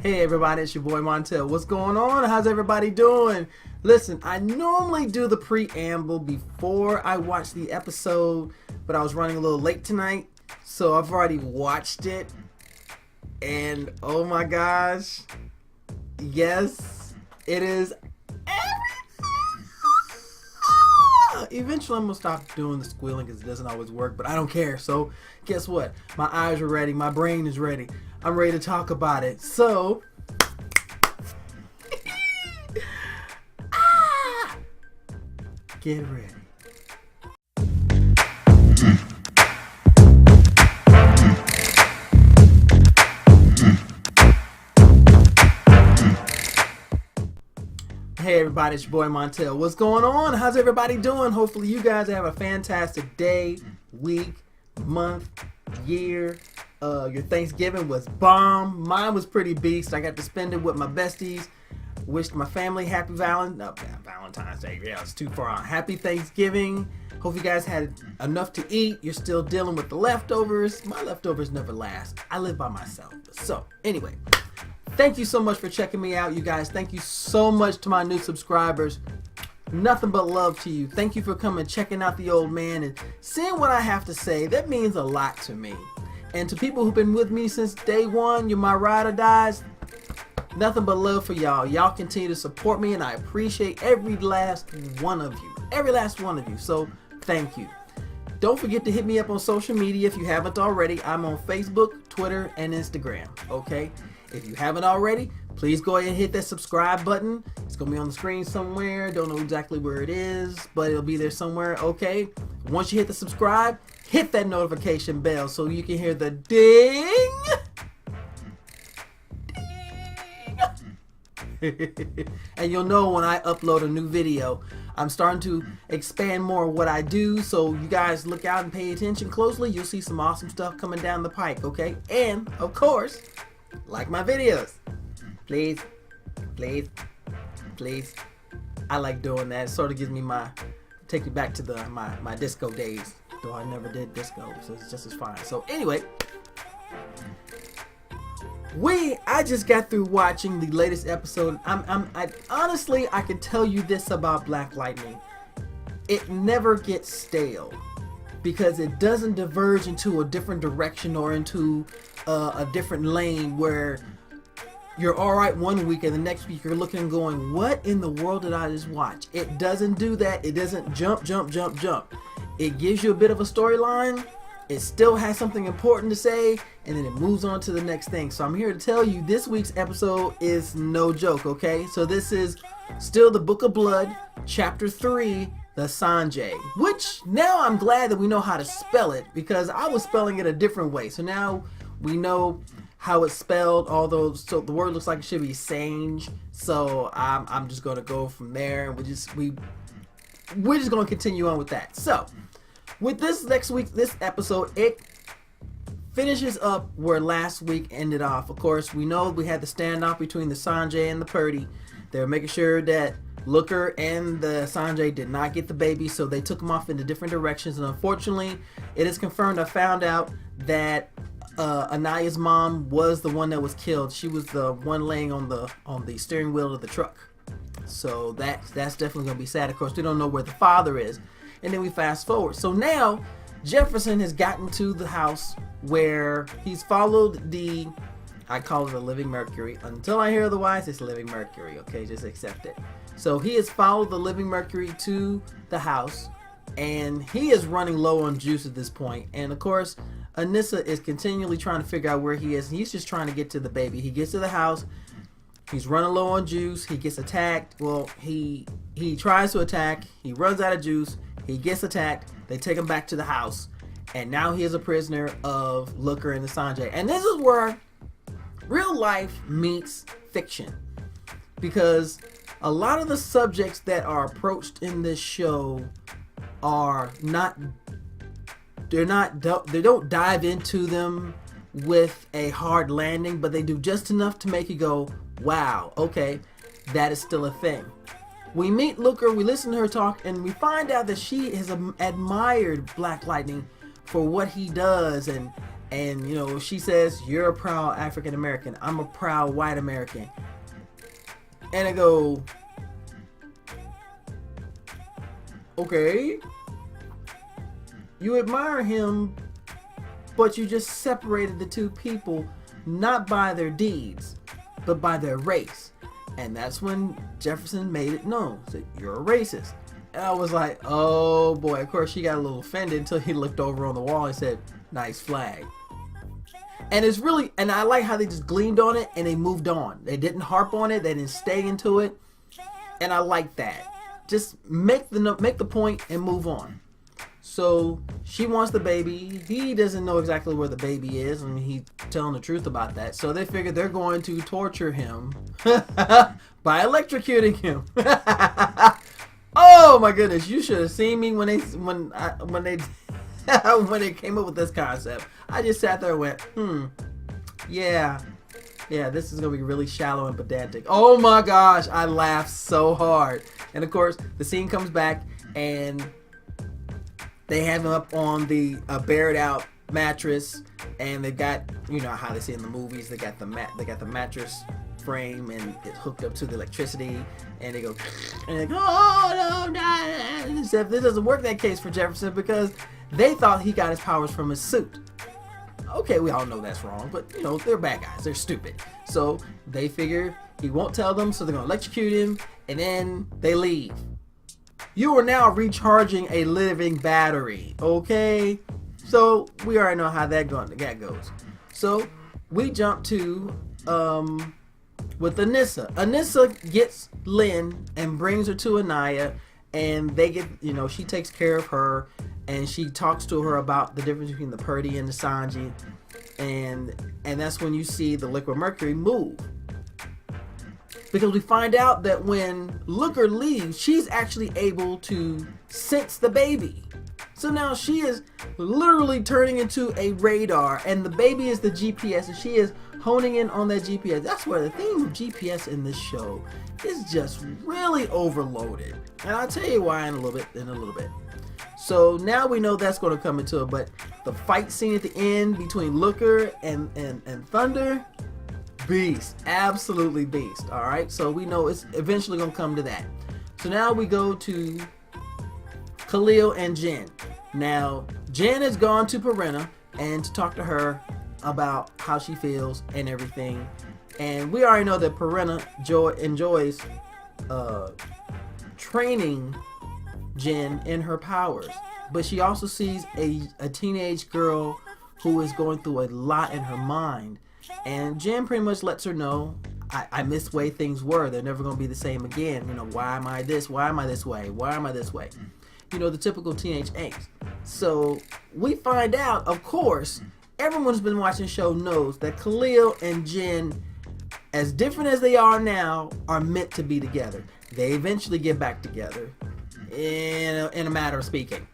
Hey everybody, it's your boy Montel. What's going on? How's everybody doing? Listen, I normally do the preamble before I watch the episode, but I was running a little late tonight, so I've already watched it. And oh my gosh, yes, it is eventually I'm gonna stop doing the squealing because it doesn't always work, but I don't care. So guess what? My eyes are ready, my brain is ready. I'm ready to talk about it. So get ready. Hey everybody, it's your boy Montel. What's going on? How's everybody doing? Hopefully you guys have a fantastic day, week, month, year. Your Thanksgiving was bomb. Mine was pretty beast. I got to spend it with my besties. Wished my family happy Valentine's Day. Yeah, it's too far on. Happy Thanksgiving. Hope you guys had enough to eat. You're still dealing with the leftovers. My leftovers never last. I live by myself. So anyway, thank you so much for checking me out, you guys. Thank you so much to my new subscribers. Nothing but love to you. Thank you for coming, checking out the old man and seeing what I have to say. That means a lot to me. And to people who've been with me since day one, you're my ride or dies. Nothing but love for y'all. Y'all continue to support me, and I appreciate every last one of you. Every last one of you. So thank you. Don't forget to hit me up on social media if you haven't already. I'm on Facebook, Twitter, and Instagram. Okay? If you haven't already, please go ahead and hit that subscribe button. It's going to be on the screen somewhere. Don't know exactly where it is, but it'll be there somewhere. Okay? Once you hit the subscribe, hit that notification bell so you can hear the ding. Ding. And you'll know when I upload a new video. I'm starting to expand more of what I do, so you guys look out and pay attention closely. You'll see some awesome stuff coming down the pike, okay? And, of course, like my videos. Please, please, please. I like doing that. It sort of gives me take me back to my disco days. Though I never did disco, so it's just as fine. So anyway, I just got through watching the latest episode. I honestly, I can tell you this about Black Lightning. It never gets stale because it doesn't diverge into a different direction or into a different lane where you're alright one week and the next week you're looking and going, what in the world did I just watch? It doesn't do that. It doesn't jump. It gives you a bit of a storyline. It still has something important to say, and then it moves on to the next thing. So I'm here to tell you this week's episode is no joke, okay? So this is still the Book of Blood, Chapter 3, the Sange, which now I'm glad that we know how to spell it because I was spelling it a different way. So now we know how it's spelled, although so the word looks like it should be Sange. So I'm just going to go from there, and we're just going to continue on with that. So with this episode, it finishes up where last week ended off. Of course, we know we had the standoff between the Sange and the Purdy. They were making sure that Looker and the Sange did not get the baby, so they took them off into different directions. And unfortunately, it is confirmed. I found out that Anaya's mom was the one that was killed. She was the one laying on the steering wheel of the truck. So that's definitely going to be sad. Of course, we don't know where the father is. And then we fast forward. So now Jefferson has gotten to the house where he's followed I call it a living Mercury. Until I hear otherwise, it's living Mercury. Okay, just accept it. So he has followed the living Mercury to the house, and he is running low on juice at this point. And of course, Anissa is continually trying to figure out where he is. He's just trying to get to the baby. He gets to the house. He's running low on juice. He gets attacked. Well, he tries to attack. He runs out of juice. He gets attacked. They take him back to the house. And now he is a prisoner of Looker and the Sange. And this is where real life meets fiction. Because a lot of the subjects that are approached in this show are they don't dive into them with a hard landing, but they do just enough to make you go, wow, okay, that is still a thing. We meet Looker, we listen to her talk, and we find out that she has admired Black Lightning for what he does and And you know, she says, "You're a proud African American. I'm a proud white American." And I go, "Okay, you admire him, but you just separated the two people not by their deeds, but by their race." And that's when Jefferson made it known that you're a racist. And I was like, oh boy. Of course, she got a little offended until he looked over on the wall and said, "Nice flag." And it's really, and I like how they just gleamed on it and they moved on. They didn't harp on it. They didn't stay into it. And I like that. Just make the point and move on. So she wants the baby. He doesn't know exactly where the baby is. I mean, he's telling the truth about that. So they figure they're going to torture him by electrocuting him. Oh my goodness! You should have seen me when they when they came up with this concept. I just sat there and went, yeah, this is gonna be really shallow and pedantic. Oh my gosh, I laughed so hard. And of course, the scene comes back and they have him up on the bared out mattress, and they got, you know how they see in the movies, they got the mattress frame and it's hooked up to the electricity, and they go, oh no, except this doesn't work that case for Jefferson because they thought he got his powers from his suit. Okay, we all know that's wrong, but you know, they're bad guys, they're stupid. So they figure he won't tell them, so they're gonna electrocute him, and then they leave. You are now recharging a living battery, okay? So we already know how that goes. So we jump to with Anissa. Anissa gets Lynn and brings her to Anaya, and they get, you know, she takes care of her, and she talks to her about the difference between the Purdy and the Sange, and that's when you see the liquid mercury move. Because we find out that when Looker leaves, she's actually able to sense the baby. So now she is literally turning into a radar, and the baby is the GPS, and she is honing in on that GPS. That's where the theme of GPS in this show is just really overloaded. And I'll tell you why in a little bit. So now we know that's going to come into it, but the fight scene at the end between Looker and Thunder, beast, absolutely beast. All right, so we know it's eventually gonna come to that. So now we go to Khalil and Jen. Now Jen has gone to Perina and to talk to her about how she feels and everything, and we already know that Perina enjoys training Jen in her powers, but she also sees a teenage girl who is going through a lot in her mind. And Jen pretty much lets her know, I miss the way things were. They're never going to be the same again. You know, why am I this? Why am I this way? Why am I this way? You know, the typical teenage angst. So we find out, of course, everyone who's been watching the show knows that Khalil and Jen, as different as they are now, are meant to be together. They eventually get back together in a matter of speaking.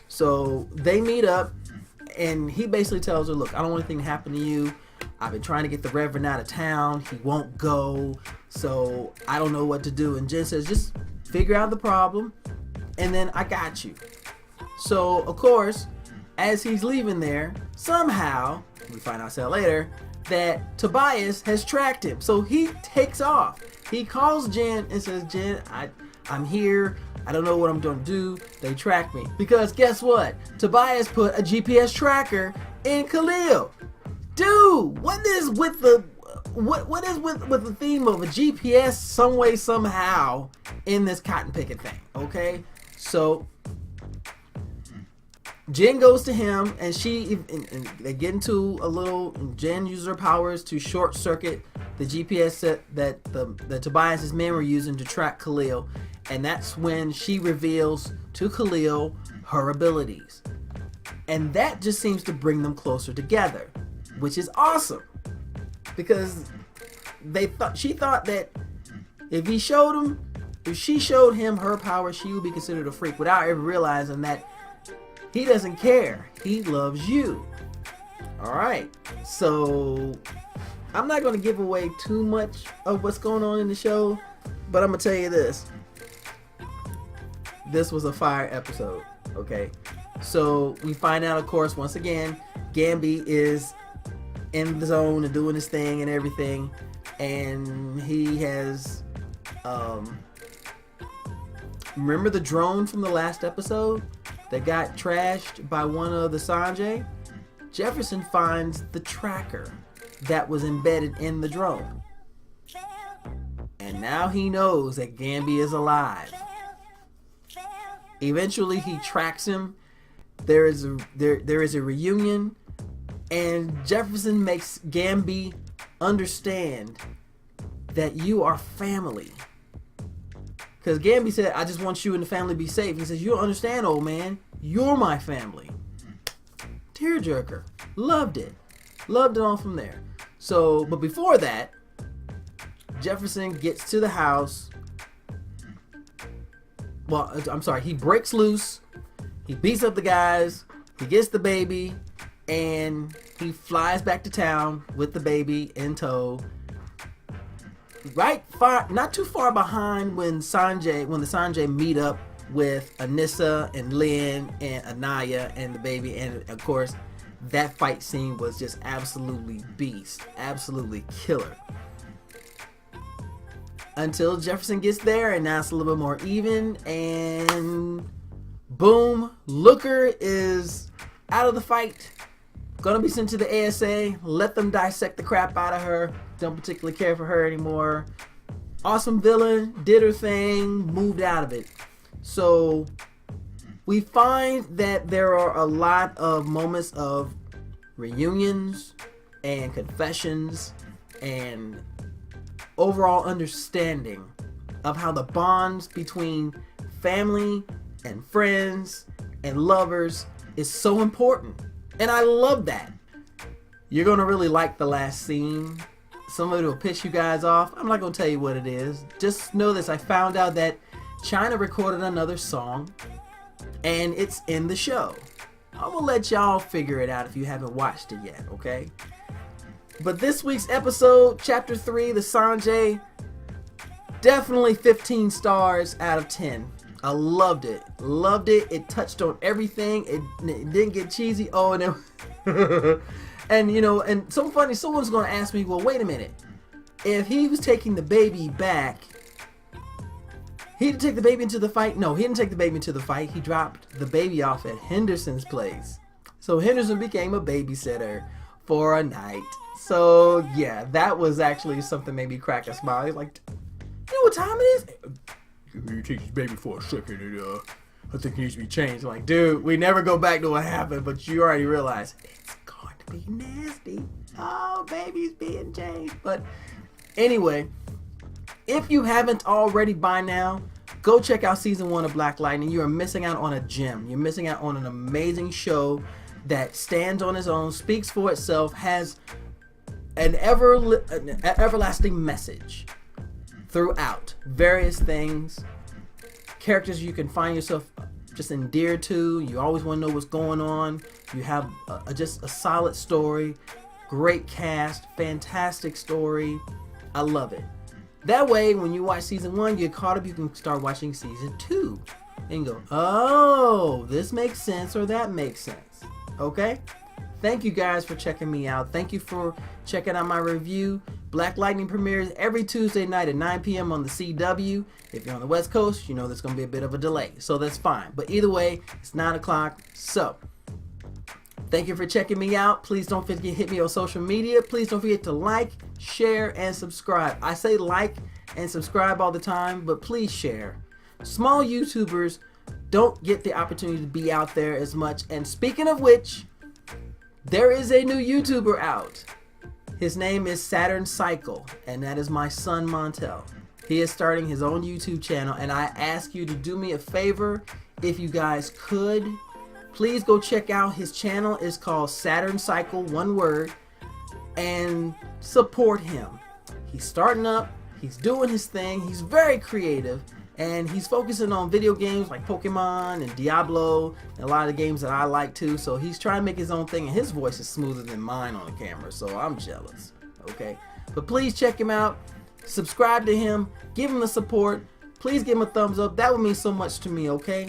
So they meet up. And he basically tells her, look, I don't want anything to happen to you. I've been trying to get the Reverend out of town. He won't go. So I don't know what to do. And Jen says, just figure out the problem, and then I got you. So, of course, as he's leaving there, somehow, we find out later, that Tobias has tracked him. So he takes off. He calls Jen and says, Jen, I'm here. I don't know what I'm going to do. They track me. Because guess what? Tobias put a GPS tracker in Khalil. Dude, what is with the theme of a GPS some way, somehow in this cotton picking thing? Okay? So Jen goes to him, and they get into a little. Jen uses her powers to short circuit the GPS set that Tobias's men were using to track Khalil. And that's when she reveals to Khalil her abilities. And that just seems to bring them closer together, which is awesome. Because she thought that if she showed him her power, she would be considered a freak, without ever realizing that he doesn't care. He loves you. Alright, so I'm not going to give away too much of what's going on in the show, but I'm going to tell you this. This was a fire episode, okay? So we find out, of course, once again, Gambi is in the zone and doing his thing and everything, and he has remember the drone from the last episode that got trashed by one of the Sange? Jefferson finds the tracker that was embedded in the drone, and now he knows that Gambi is alive. Eventually he tracks him. There is a reunion, and Jefferson makes Gambi understand that you are family. Because Gambi said, I just want you and the family to be safe. He says, you don't understand, old man. You're my family. Tearjerker. Loved it. Loved it on from there. So, but before that, Jefferson gets to the house. Well, I'm sorry. He breaks loose. He beats up the guys. He gets the baby. And he flies back to town with the baby in tow. Not too far behind when the Sange meet up with Anissa and Lynn and Anaya and the baby, and of course that fight scene was just absolutely beast, absolutely killer. Until Jefferson gets there, and now it's a little bit more even, and boom, Looker is out of the fight. Gonna be sent to the ASA. Let them dissect the crap out of her. Don't particularly care for her anymore. Awesome villain, did her thing, moved out of it. So we find that there are a lot of moments of reunions and confessions and overall understanding of how the bonds between family and friends and lovers is so important. And I love that. You're going to really like the last scene. Some of it will piss you guys off. I'm not going to tell you what it is. Just know this. I found out that China recorded another song, and it's in the show. I will let y'all figure it out if you haven't watched it yet, okay? But this week's episode, Chapter 3, the Sange, definitely 15 stars out of 10. I loved it. Loved it. It touched on everything. It didn't get cheesy. Oh, and it, and you know, and so funny, someone's going to ask me, well, wait a minute. If he was taking the baby back, he didn't take the baby into the fight? No, he didn't take the baby into the fight. He dropped the baby off at Henderson's place. So Henderson became a babysitter for a night. So yeah, that was actually something that made me crack a smile. He's like, you know what time it is? You take this baby for a second, and I think it needs to be changed. I'm like, dude, we never go back to what happened, but you already realize it's going to be nasty. Oh, baby's being changed. But anyway, if you haven't already by now, go check out season 1 of Black Lightning. You are missing out on a gem. You're missing out on an amazing show that stands on its own, speaks for itself, has an everlasting message throughout. Various things, characters you can find yourself just endeared to. You always want to know what's going on. You have just a solid story, great cast, fantastic story. I love it. That way, when you watch season 1, you get caught up, you can start watching season 2 and go, oh, this makes sense or that makes sense. Okay? Thank you guys for checking me out. Thank you for checking out my review. Black Lightning premieres every Tuesday night at 9 p.m. on the CW. If you're on the West Coast, you know there's going to be a bit of a delay. So that's fine. But either way, it's 9 o'clock. So, thank you for checking me out. Please don't forget to hit me on social media. Please don't forget to like, share, and subscribe. I say like and subscribe all the time, but please share. Small YouTubers don't get the opportunity to be out there as much. And speaking of which, there is a new YouTuber out. His name is Saturn Cycle, and that is my son Montel. He is starting his own YouTube channel, and I ask you to do me a favor, if you guys could. Please go check out his channel. It's called Saturn Cycle, one word, and support him. He's starting up, he's doing his thing, he's very creative, and he's focusing on video games like Pokemon and Diablo and a lot of the games that I like too. So he's trying to make his own thing, and his voice is smoother than mine on the camera, so I'm jealous. Okay, but please check him out, subscribe to him, give him the support, please give him a thumbs up. That would mean so much to me. Okay,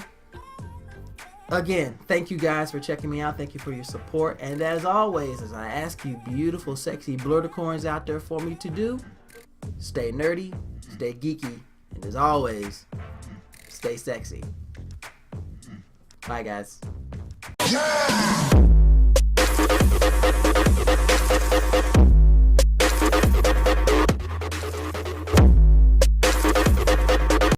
Again, thank you guys for checking me out. Thank you for your support. And as always, as I ask you beautiful, sexy blurticorns out there for me to do, stay nerdy, stay geeky, and as always, stay sexy. Bye, guys.